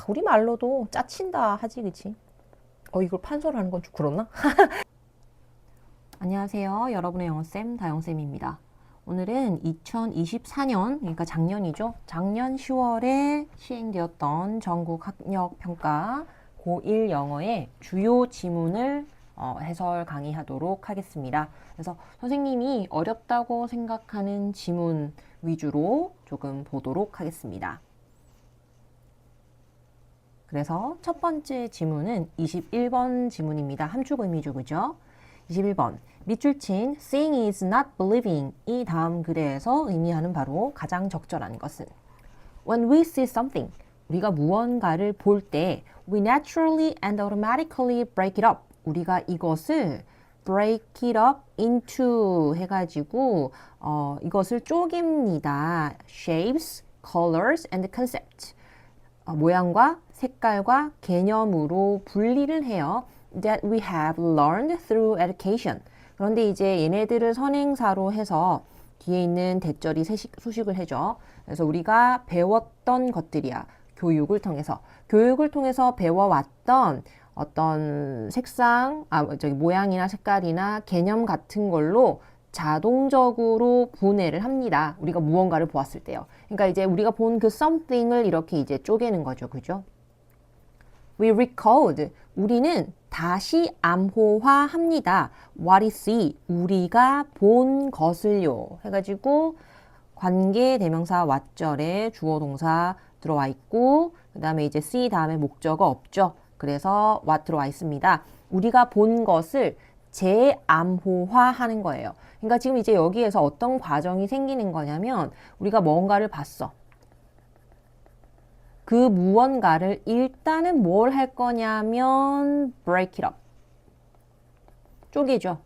우리말로도 짜친다 하지, 그치? 이걸 판서라는 건 좀 그렇나? 안녕하세요. 여러분의 영어쌤, 다영쌤입니다. 오늘은 2024년, 그러니까 작년이죠. 작년 10월에 시행되었던 전국 학력평가 고1 영어의 주요 지문을 해설 강의하도록 하겠습니다. 그래서 선생님이 어렵다고 생각하는 지문 위주로 조금 보도록 하겠습니다. 그래서 첫 번째 지문은 21번 지문입니다. 함축 의미죠, 그죠? 21번. 밑줄 친 seeing is not believing 이 다음 글에서 의미하는 바로 가장 적절한 것은 when we see something 우리가 무언가를 볼 때 we naturally and automatically break it up 우리가 이것을 break it up into 해가지고 이것을 쪼갭니다. shapes, colors and concepts 모양과 색깔과 개념으로 분리를 해요. That we have learned through education. 그런데 이제 얘네들을 선행사로 해서 뒤에 있는 대절이 수식을 해줘. 그래서 우리가 배웠던 것들이야. 교육을 통해서 배워왔던 어떤 색상, 모양이나 색깔이나 개념 같은 걸로 자동적으로 분해를 합니다. 우리가 무언가를 보았을 때요. 그러니까 이제 우리가 본 그 something을 이렇게 이제 쪼개는 거죠. 그죠? We recalled. 우리는 다시 암호화합니다. What is see? 우리가 본 것을요. 해가지고 관계 대명사 왓절에 주어 동사 들어와 있고 그 다음에 이제 see 다음에 목적어 없죠. 그래서 what 들어와 있습니다. 우리가 본 것을 재암호화하는 거예요. 그러니까 지금 이제 여기에서 어떤 과정이 생기는 거냐면 우리가 뭔가를 봤어. 그 무언가를 일단은 뭘 할 거냐면 break it up. 쪼개죠.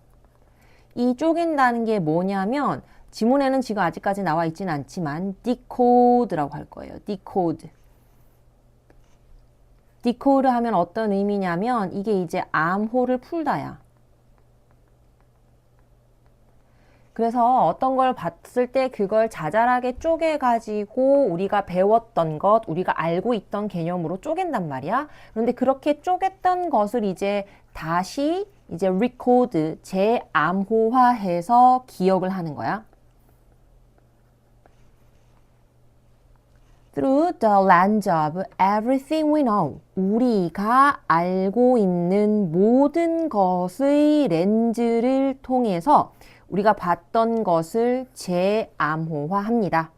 이 쪼갠다는 게 뭐냐면 지문에는 지금 아직까지 나와 있지는 않지만 decode라고 할 거예요. decode. decode 하면 어떤 의미냐면 이게 이제 암호를 풀다야. 그래서 어떤 걸 봤을 때 그걸 자잘하게 쪼개가지고 우리가 배웠던 것, 우리가 알고 있던 개념으로 쪼갠단 말이야. 그런데 그렇게 쪼갰던 것을 이제 다시 이제 recode, 재암호화해서 기억을 하는 거야. Through the lens of everything we know. 우리가 알고 있는 모든 것의 렌즈를 통해서 우리가 봤던 것을 재암호화합니다.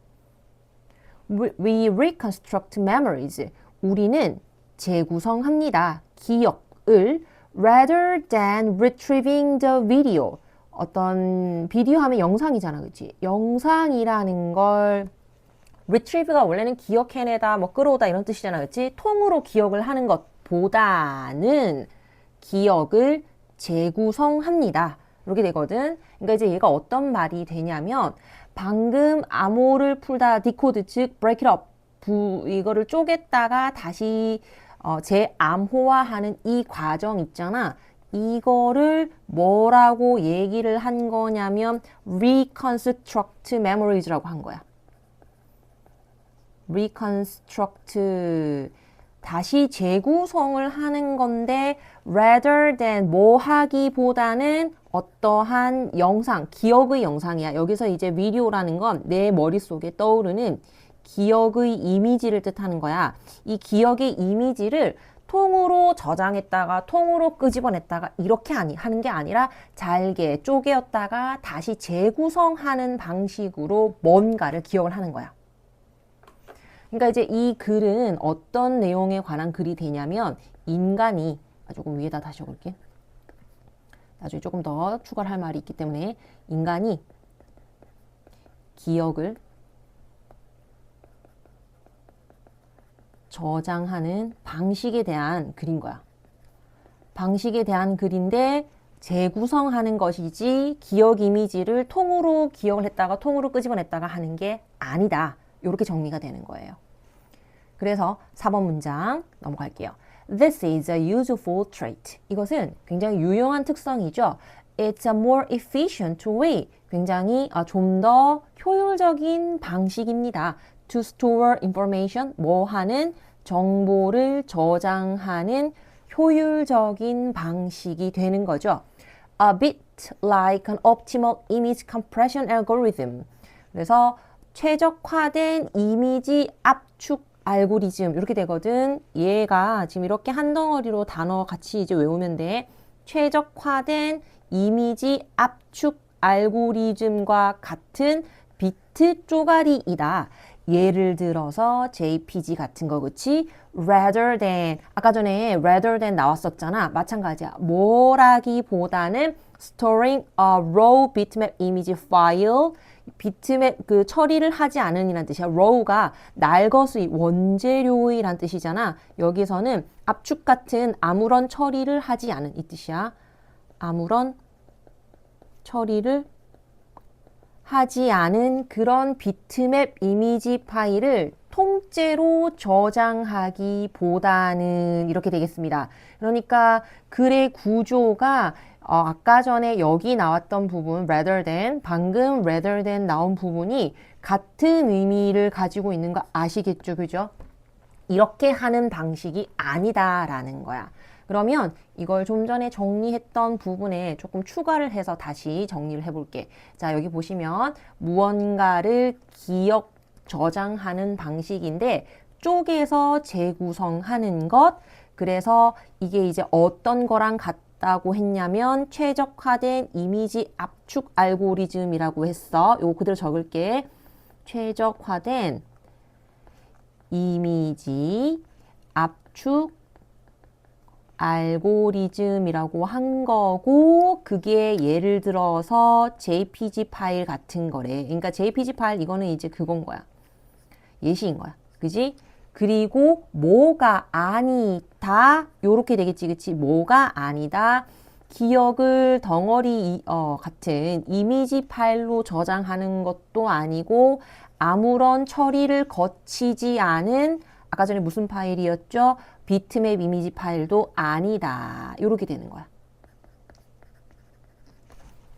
We reconstruct memories. 우리는 재구성합니다. 기억을 rather than retrieving the video. 어떤 비디오 하면 영상이잖아, 그치? 영상이라는 걸 retrieve가 원래는 기억해내다, 뭐 끌어오다 이런 뜻이잖아, 그치? 통으로 기억을 하는 것보다는 기억을 재구성합니다. 이렇게 되거든. 그러니까 이제 얘가 어떤 말이 되냐면 방금 암호를 풀다 디코드 즉 break it up 이거를 쪼갰다가 다시 재암호화하는 이 과정 있잖아. 이거를 뭐라고 얘기를 한 거냐면 reconstruct memories라고 한 거야. reconstruct 다시 재구성을 하는 건데 rather than 뭐 하기보다는 어떠한 영상, 기억의 영상이야. 여기서 이제 비디오라는 건 내 머릿속에 떠오르는 기억의 이미지를 뜻하는 거야. 이 기억의 이미지를 통으로 저장했다가 통으로 끄집어냈다가 이렇게 하는 게 아니라 잘게 쪼개었다가 다시 재구성하는 방식으로 뭔가를 기억을 하는 거야. 그러니까 이제 이 글은 어떤 내용에 관한 글이 되냐면 인간이 조금 위에다 다시 적을게. 나중에 조금 더 추가를 할 말이 있기 때문에 인간이 기억을 저장하는 방식에 대한 글인 거야. 방식에 대한 글인데 재구성하는 것이지 기억 이미지를 통으로 기억을 했다가 통으로 끄집어냈다가 하는 게 아니다. 이렇게 정리가 되는 거예요. 그래서 4번 문장 넘어갈게요. This is a useful trait. 이것은 굉장히 유용한 특성이죠. It's a more efficient way. 굉장히 좀 더 효율적인 방식입니다. To store information, 뭐 하는 정보를 저장하는 효율적인 방식이 되는 거죠. A bit like an optimal image compression algorithm. 그래서 최적화된 이미지 압축 알고리즘 이렇게 되거든. 얘가 지금 이렇게 한 덩어리로 단어 같이 이제 외우면 돼. 최적화된 이미지 압축 알고리즘과 같은 비트 쪼가리이다. 예를 들어서 JPG 같은 거, 그치? rather than, 아까 전에 rather than 나왔었잖아. 마찬가지야. 뭐라기보다는 storing a raw bitmap image file. 비트맵 그 처리를 하지 않은이란 뜻이야. raw가 날것의 원재료의란 뜻이잖아. 여기서는 압축 같은 아무런 처리를 하지 않은 이 뜻이야. 아무런 처리를 하지 않은 그런 비트맵 이미지 파일을 통째로 저장하기보다는 이렇게 되겠습니다. 그러니까 글의 구조가 아까 전에 여기 나왔던 부분 rather than, 방금 rather than 나온 부분이 같은 의미를 가지고 있는 거 아시겠죠? 그죠? 이렇게 하는 방식이 아니다라는 거야. 그러면 이걸 좀 전에 정리했던 부분에 조금 추가를 해서 다시 정리를 해볼게. 자, 여기 보시면 무언가를 기억 저장하는 방식인데 쪼개서 재구성하는 것. 그래서 이게 이제 어떤 거랑 같다고 했냐면 최적화된 이미지 압축 알고리즘이라고 했어. 요거 그대로 적을게. 최적화된 이미지 압축 알고리즘이라고 한 거고, 그게 예를 들어서 JPG 파일 같은 거래. 그러니까 JPG 파일 이거는 이제 그건 거야. 예시인 거야. 그지? 그리고 뭐가 아니다. 요렇게 되겠지. 그치? 뭐가 아니다. 기억을 덩어리 같은 이미지 파일로 저장하는 것도 아니고 아무런 처리를 거치지 않은 아까 전에 무슨 파일이었죠? 비트맵 이미지 파일도 아니다. 요렇게 되는 거야.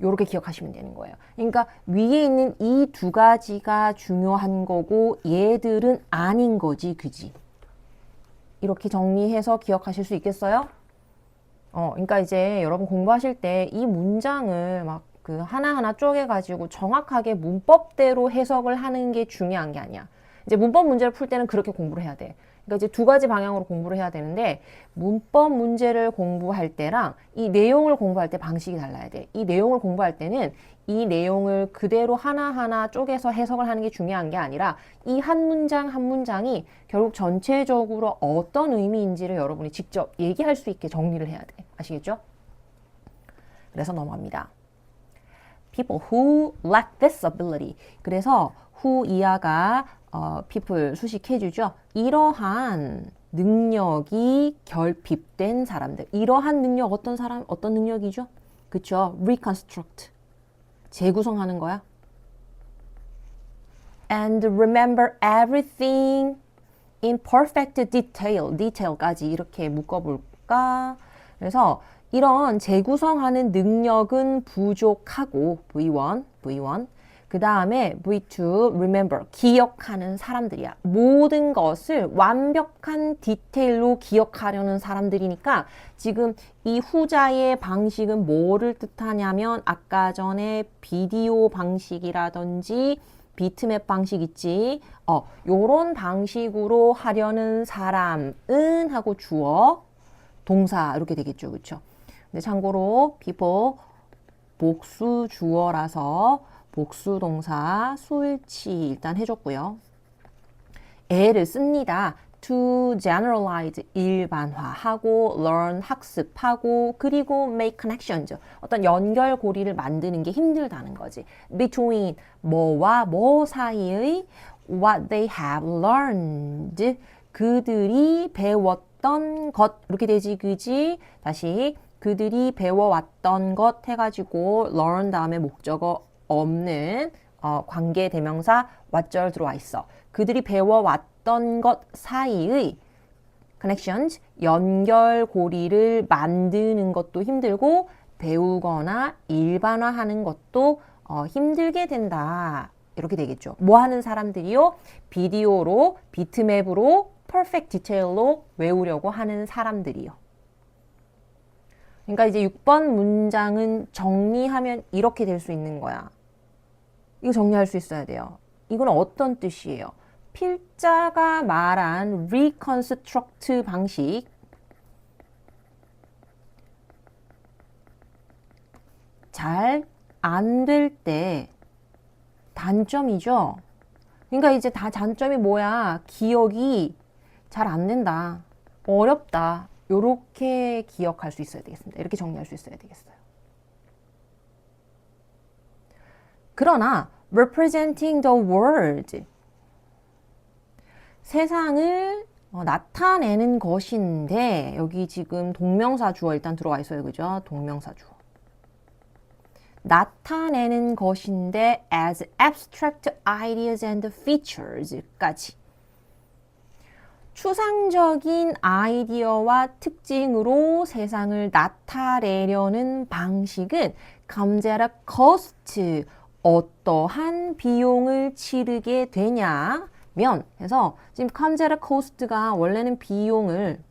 요렇게 기억하시면 되는 거예요. 그러니까 위에 있는 이 두 가지가 중요한 거고 얘들은 아닌 거지. 그지? 이렇게 정리해서 기억하실 수 있겠어요? 그러니까 이제 여러분 공부하실 때 이 문장을 막 그 하나하나 쪼개가지고 정확하게 문법대로 해석을 하는 게 중요한 게 아니야. 이제 문법 문제를 풀 때는 그렇게 공부를 해야 돼. 그러니까 이제 두 가지 방향으로 공부를 해야 되는데 문법 문제를 공부할 때랑 이 내용을 공부할 때 방식이 달라야 돼. 이 내용을 공부할 때는 이 내용을 그대로 하나하나 쪼개서 해석을 하는 게 중요한 게 아니라 이 한 문장 한 문장이 결국 전체적으로 어떤 의미인지를 여러분이 직접 얘기할 수 있게 정리를 해야 돼. 아시겠죠? 그래서 넘어갑니다. People who lack this ability. 그래서 who 이하가 people 수식해주죠. 이러한 능력이 결핍된 사람들. 이러한 능력 어떤 사람, 어떤 능력이죠? 그쵸? reconstruct. 재구성하는 거야. And remember everything in perfect detail. detail까지 이렇게 묶어볼까? 그래서 이런 재구성하는 능력은 부족하고 V1. 그 다음에 V2, remember, 기억하는 사람들이야. 모든 것을 완벽한 디테일로 기억하려는 사람들이니까 지금 이 후자의 방식은 뭐를 뜻하냐면 아까 전에 비디오 방식이라든지 비트맵 방식 있지. 요런 방식으로 하려는 사람은 하고 주어, 동사 이렇게 되겠죠. 그쵸? 근데 참고로 people 복수 주어라서 복수 동사 수일치 일단 해줬고요. 애를 씁니다. to generalize 일반화하고 learn 학습하고 그리고 make connections 어떤 연결고리를 만드는 게 힘들다는 거지. between 뭐와 뭐 사이의 what they have learned 그들이 배웠던 것 이렇게 되지 그지? 다시 그들이 배워왔던 것 해가지고 learn 다음에 목적어 없는 관계 대명사 왓절 들어와 있어. 그들이 배워왔던 것 사이의 connections, 연결고리를 만드는 것도 힘들고 배우거나 일반화하는 것도 힘들게 된다. 이렇게 되겠죠. 뭐 하는 사람들이요? 비디오로, 비트맵으로 perfect detail로 외우려고 하는 사람들이요. 그러니까 이제 6번 문장은 정리하면 이렇게 될 수 있는 거야. 이거 정리할 수 있어야 돼요. 이건 어떤 뜻이에요? 필자가 말한 reconstruct 방식, 잘 안 될 때 단점이죠. 그러니까 이제 다 단점이 뭐야? 기억이 잘 안 된다. 어렵다. 요렇게 기억할 수 있어야 되겠습니다. 이렇게 정리할 수 있어야 되겠어요. 그러나 representing the world, 세상을 나타내는 것인데, 여기 지금 동명사 주어 일단 들어가 있어요. 그죠? 동명사 주어. 나타내는 것인데 as abstract ideas and features까지. 추상적인 아이디어와 특징으로 세상을 나타내려는 방식은 comes at a cost, 어떠한 비용을 치르게 되냐면, 그래서 지금 comes at a cost가 원래는 비용을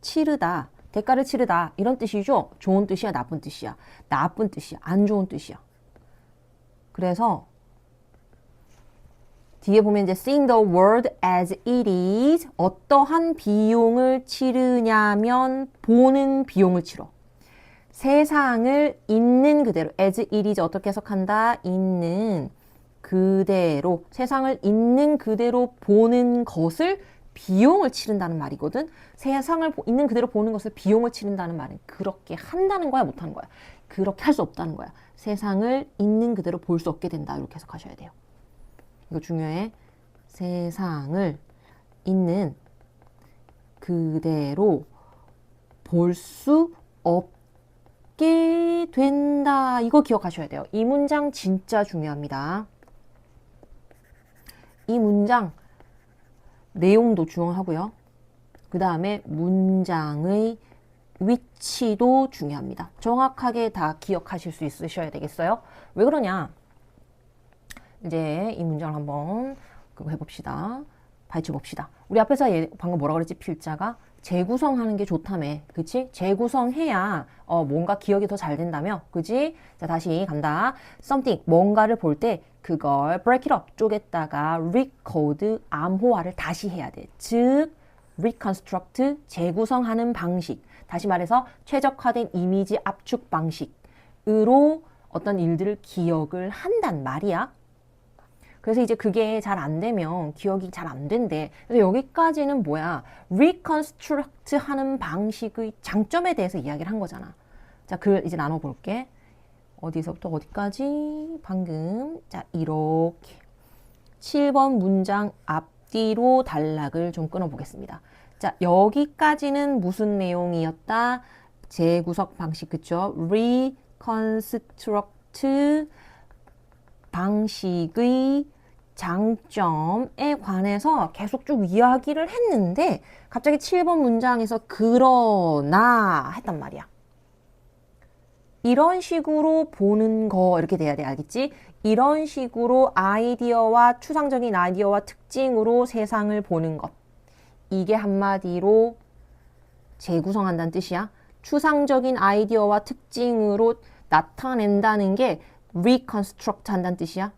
치르다, 대가를 치르다 이런 뜻이죠. 좋은 뜻이야, 나쁜 뜻이야? 나쁜 뜻이야, 안 좋은 뜻이야. 그래서 뒤에 보면 이제 seeing the world as it is, 어떠한 비용을 치르냐면 보는 비용을 치러. 세상을 있는 그대로, as it is 어떻게 해석한다? 있는 그대로, 세상을 있는 그대로 보는 것을 비용을 치른다는 말이거든. 세상을 있는 그대로 보는 것을 비용을 치른다는 말은 그렇게 한다는 거야, 못하는 거야? 그렇게 할 수 없다는 거야. 세상을 있는 그대로 볼 수 없게 된다. 이렇게 해석하셔야 돼요. 이거 중요해. 세상을 있는 그대로 볼 수 없게 된다. 이거 기억하셔야 돼요. 이 문장 진짜 중요합니다. 이 문장 내용도 중요하고요. 그 다음에 문장의 위치도 중요합니다. 정확하게 다 기억하실 수 있으셔야 되겠어요. 왜 그러냐? 이제 이 문장을 한번 해봅시다. 파헤쳐 봅시다. 우리 앞에서 방금 뭐라 그랬지? 필자가 재구성하는 게 좋다며. 그치? 재구성해야 뭔가 기억이 더 잘 된다며. 그치? 자, 다시 간다. something, 뭔가를 볼 때 그걸 break it up, 쪼갰다가 recode, 암호화를 다시 해야 돼. 즉, reconstruct, 재구성하는 방식. 다시 말해서 최적화된 이미지 압축 방식으로 어떤 일들을 기억을 한단 말이야. 그래서 이제 그게 잘 안 되면 기억이 잘 안 된대. 그래서 여기까지는 뭐야? reconstruct 하는 방식의 장점에 대해서 이야기를 한 거잖아. 자, 그걸 이제 나눠볼게. 어디서부터 어디까지? 방금. 자, 이렇게. 7번 문장 앞뒤로 단락을 좀 끊어보겠습니다. 자, 여기까지는 무슨 내용이었다? 재구성 방식, 그쵸? reconstruct 방식의 장점에 관해서 계속 쭉 이야기를 했는데 갑자기 7번 문장에서 그러나 했단 말이야. 이런 식으로 보는 거 이렇게 돼야 돼. 알겠지? 이런 식으로 아이디어와 추상적인 아이디어와 특징으로 세상을 보는 것. 이게 한마디로 재구성한다는 뜻이야. 추상적인 아이디어와 특징으로 나타낸다는 게 reconstruct 한다는 뜻이야.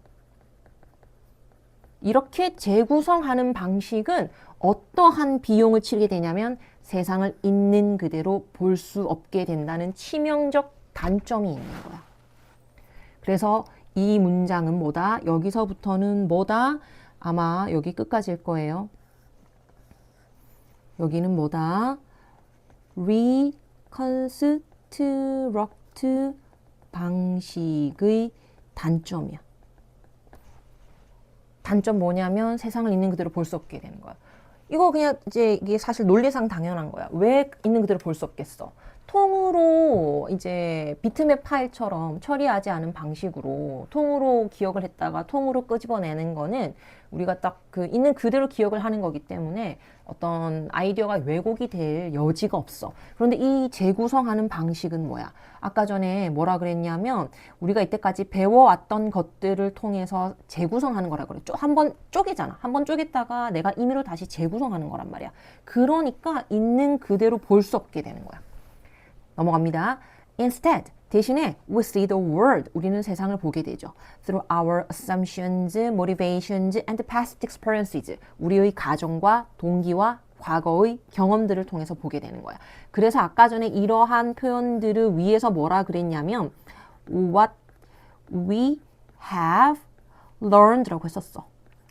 이렇게 재구성하는 방식은 어떠한 비용을 치르게 되냐면 세상을 있는 그대로 볼 수 없게 된다는 치명적 단점이 있는 거야. 그래서 이 문장은 뭐다? 여기서부터는 뭐다? 아마 여기 끝까지일 거예요. 여기는 뭐다? reconstruct 방식의 단점이야. 단점 뭐냐면 세상을 있는 그대로 볼 수 없게 되는 거야. 이거 그냥 이제 이게 사실 논리상 당연한 거야. 왜 있는 그대로 볼 수 없겠어? 통으로 통으로 이제 비트맵 파일처럼 처리하지 않은 방식으로 통으로 기억을 했다가 통으로 끄집어내는 거는 우리가 딱 그 있는 그대로 기억을 하는 거기 때문에 어떤 아이디어가 왜곡이 될 여지가 없어. 그런데 이 재구성하는 방식은 뭐야? 아까 전에 뭐라 그랬냐면 우리가 이때까지 배워왔던 것들을 통해서 재구성하는 거라 그랬죠. 한번 쪼개잖아. 한번 쪼갰다가 내가 임의로 다시 재구성하는 거란 말이야. 그러니까 있는 그대로 볼 수 없게 되는 거야. 넘어갑니다. Instead, 대신에 we see the world, 우리는 세상을 보게 되죠. Through our assumptions, motivations, and past experiences, 우리의 가정과 동기와 과거의 경험들을 통해서 보게 되는 거야. 그래서 아까 전에 이러한 표현들을 위해서 뭐라 그랬냐면 what we have learned라고 했었어.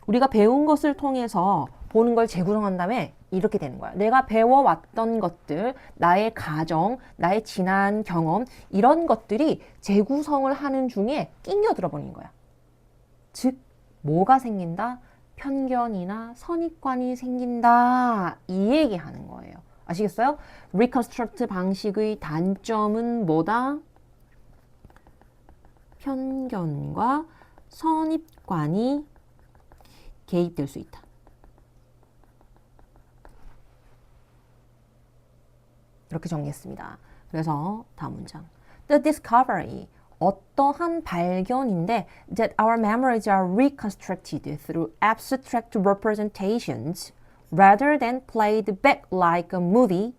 우리가 배운 것을 통해서 보는 걸 재구성한 다음에 이렇게 되는 거야. 내가 배워왔던 것들, 나의 가정, 나의 지난 경험 이런 것들이 재구성을 하는 중에 끼녀들어 버린 거야. 즉 뭐가 생긴다? 편견이나 선입관이 생긴다. 이 얘기하는 거예요. 아시겠어요? Reconstruct 방식의 단점은 뭐다? 편견과 선입관이 개입될 수 있다. 이렇게 정리했습니다. 그래서 다음 문장. The discovery, 어떠한 발견인데 that our memories are reconstructed through abstract representations rather than played back like a movie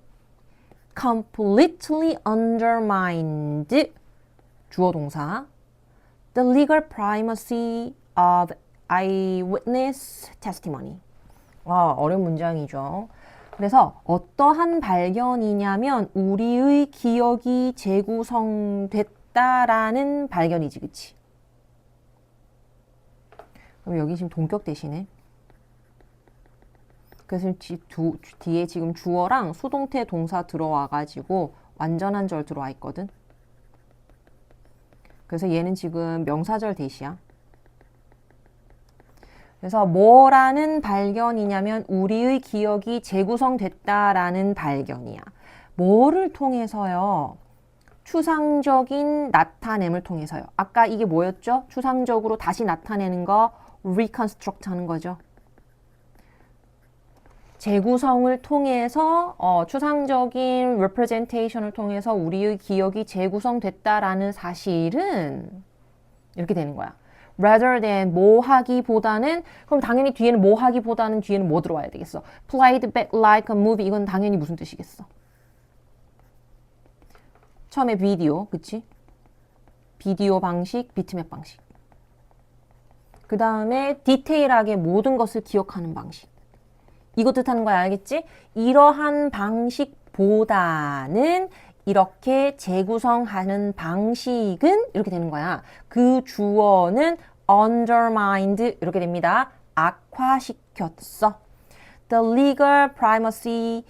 completely undermined 주어 동사 the legal primacy of eyewitness testimony. 와, 어려운 문장이죠. 그래서 어떠한 발견이냐면 우리의 기억이 재구성됐다라는 발견이지, 그치? 그럼 여기 지금 동격 대신에 그래서 뒤에 지금 주어랑 수동태 동사 들어와가지고 완전한 절 들어와 있거든. 그래서 얘는 지금 명사절 대시야. 그래서 뭐라는 발견이냐면 우리의 기억이 재구성됐다라는 발견이야. 뭐를 통해서요? 추상적인 나타냄을 통해서요. 아까 이게 뭐였죠? 추상적으로 다시 나타내는 거 reconstruct 하는 거죠. 재구성을 통해서 추상적인 representation을 통해서 우리의 기억이 재구성됐다라는 사실은 이렇게 되는 거야. rather than 뭐 하기보다는 그럼 당연히 뒤에는 뭐 하기보다는 뒤에는 뭐 들어와야 되겠어? played back like a movie 이건 당연히 무슨 뜻이겠어? 처음에 비디오, 그치? 비디오 방식, 비트맵 방식. 그 다음에 디테일하게 모든 것을 기억하는 방식. 이거 뜻하는 거야, 알겠지? 이러한 방식보다는 이렇게 재구성하는 방식은 이렇게 되는 거야. 그 주어는 undermined 이렇게 됩니다. 악화시켰어. The legal primacy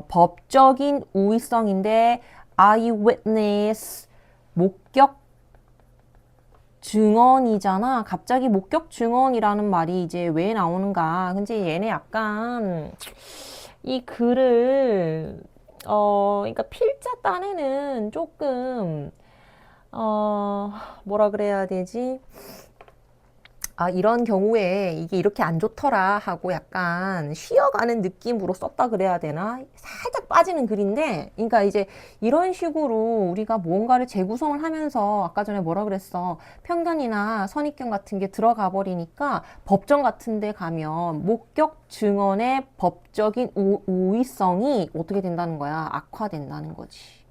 법적인 우위성인데 eyewitness 목격 증언이잖아. 갑자기 목격 증언이라는 말이 이제 왜 나오는가? 근데 얘네 약간 이 글을 그러니까 필자 딴에는 조금 뭐라 그래야 되지? 아, 이런 경우에 이게 이렇게 안 좋더라 하고 약간 쉬어가는 느낌으로 썼다 그래야 되나? 살짝 빠지는 글인데, 그러니까 이제 이런 식으로 우리가 무언가를 재구성을 하면서 아까 전에 뭐라 그랬어? 편견이나 선입견 같은 게 들어가 버리니까 법정 같은 데 가면 목격 증언의 법적인 우위성이 어떻게 된다는 거야? 악화된다는 거지.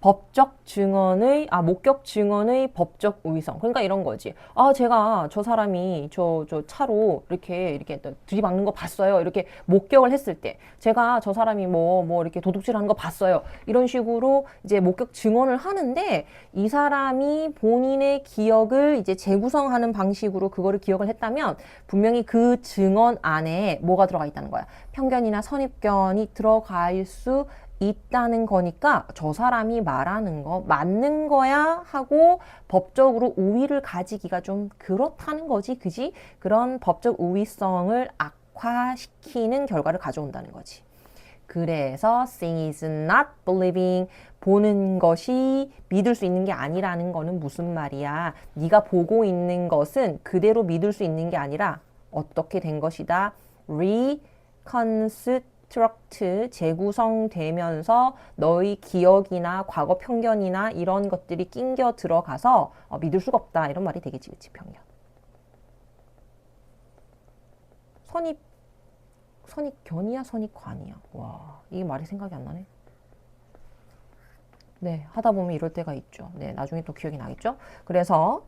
법적 증언의, 목격 증언의 법적 우위성. 그러니까 이런 거지. 제가 저 사람이 저 차로 이렇게 들이박는 거 봤어요. 이렇게 목격을 했을 때. 제가 저 사람이 뭐 이렇게 도둑질 하는 거 봤어요. 이런 식으로 이제 목격 증언을 하는데 이 사람이 본인의 기억을 이제 재구성하는 방식으로 그거를 기억을 했다면 분명히 그 증언 안에 뭐가 들어가 있다는 거야. 편견이나 선입견이 들어갈 수 있다는 거니까 저 사람이 말하는 거 맞는 거야 하고 법적으로 우위를 가지기가 좀 그렇다는 거지, 그지? 그런 법적 우위성을 악화시키는 결과를 가져온다는 거지. 그래서 seeing is not believing. 보는 것이 믿을 수 있는 게 아니라는 거는 무슨 말이야? 네가 보고 있는 것은 그대로 믿을 수 있는 게 아니라 어떻게 된 것이다? reconstruct, 재구성되면서 너의 기억이나 과거 편견이나 이런 것들이 낑겨 들어가서 믿을 수가 없다. 이런 말이 되겠지, 그치? 편견. 선입견이야, 선입관이야. 와, 이게 말이 생각이 안 나네. 네, 하다 보면 이럴 때가 있죠. 네, 나중에 또 기억이 나겠죠? 그래서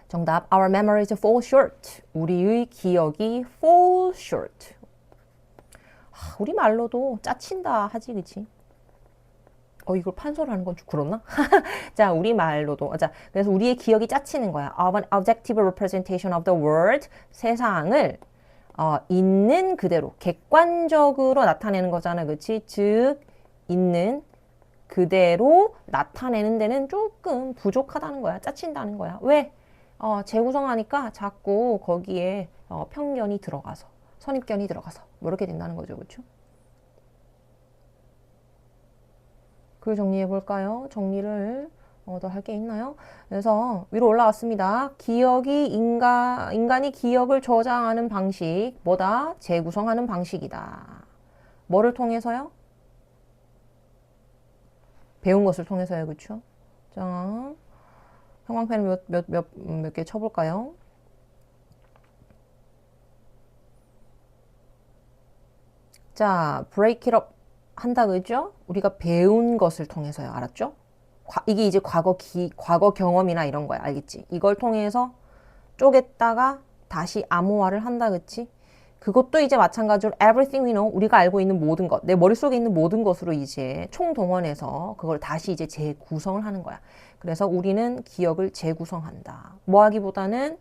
정답, our memories fall short. 우리의 기억이 fall short. 우리 말로도 짜친다 하지, 그치? 이걸 판서를 하는 건 좀 그렇나? 자, 우리 말로도. 자, 그래서 우리의 기억이 짜치는 거야. Of an objective representation of the world. 세상을 있는 그대로, 객관적으로 나타내는 거잖아, 그치? 즉, 있는 그대로 나타내는 데는 조금 부족하다는 거야. 짜친다는 거야. 왜? 재구성하니까 자꾸 거기에 편견이 들어가서, 선입견이 들어가서 뭐 이렇게 된다는 거죠. 그렇죠? 글 정리해 볼까요? 정리를 더 할 게 있나요? 그래서 위로 올라왔습니다. 인간이 기억을 저장하는 방식, 뭐다? 재구성하는 방식이다. 뭐를 통해서요? 배운 것을 통해서요. 그렇죠? 자, 형광펜을 몇 개 쳐볼까요? 자, break it up 한다 그죠? 우리가 배운 것을 통해서요. 알았죠? 이게 이제 과거 경험이나 이런 거야. 알겠지? 이걸 통해서 쪼갰다가 다시 암호화를 한다 그치? 그것도 이제 마찬가지로 everything we know, 우리가 알고 있는 모든 것, 내 머릿속에 있는 모든 것으로 이제 총동원해서 그걸 다시 이제 재구성을 하는 거야. 그래서 우리는 기억을 재구성한다. 뭐 하기보다는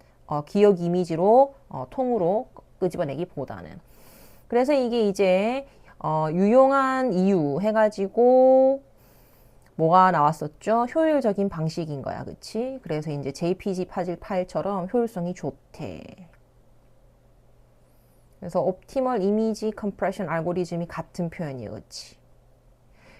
기억 이미지로 통으로 끄집어내기보다는. 그래서 이게 이제 유용한 이유 해가지고 뭐가 나왔었죠? 효율적인 방식인 거야. 그치? 그래서 이제 JPG 파일처럼 효율성이 좋대. 그래서 옵티멀 이미지 컴프레션 알고리즘이 같은 표현이에요. 그치?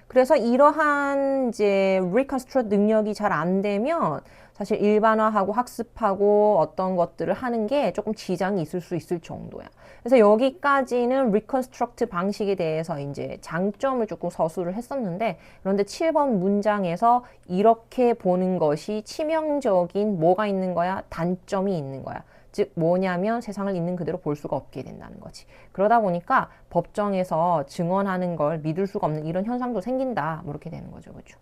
그래서 이러한 이제 reconstruct 능력이 잘 안 되면 사실 일반화하고 학습하고 어떤 것들을 하는 게 조금 지장이 있을 수 있을 정도야. 그래서 여기까지는 reconstruct 방식에 대해서 이제 장점을 조금 서술을 했었는데, 그런데 7번 문장에서 이렇게 보는 것이 치명적인 뭐가 있는 거야? 단점이 있는 거야. 즉 뭐냐면 세상을 있는 그대로 볼 수가 없게 된다는 거지. 그러다 보니까 법정에서 증언하는 걸 믿을 수가 없는 이런 현상도 생긴다. 뭐 이렇게 되는 거죠. 그렇죠?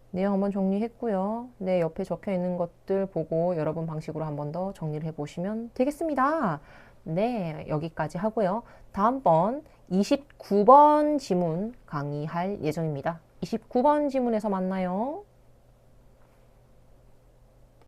내용 한번 정리했고요. 네, 옆에 적혀 있는 것들 보고 여러분 방식으로 한번 더 정리를 해보시면 되겠습니다. 네, 여기까지 하고요. 다음번 29번 지문 강의할 예정입니다. 29번 지문에서 만나요.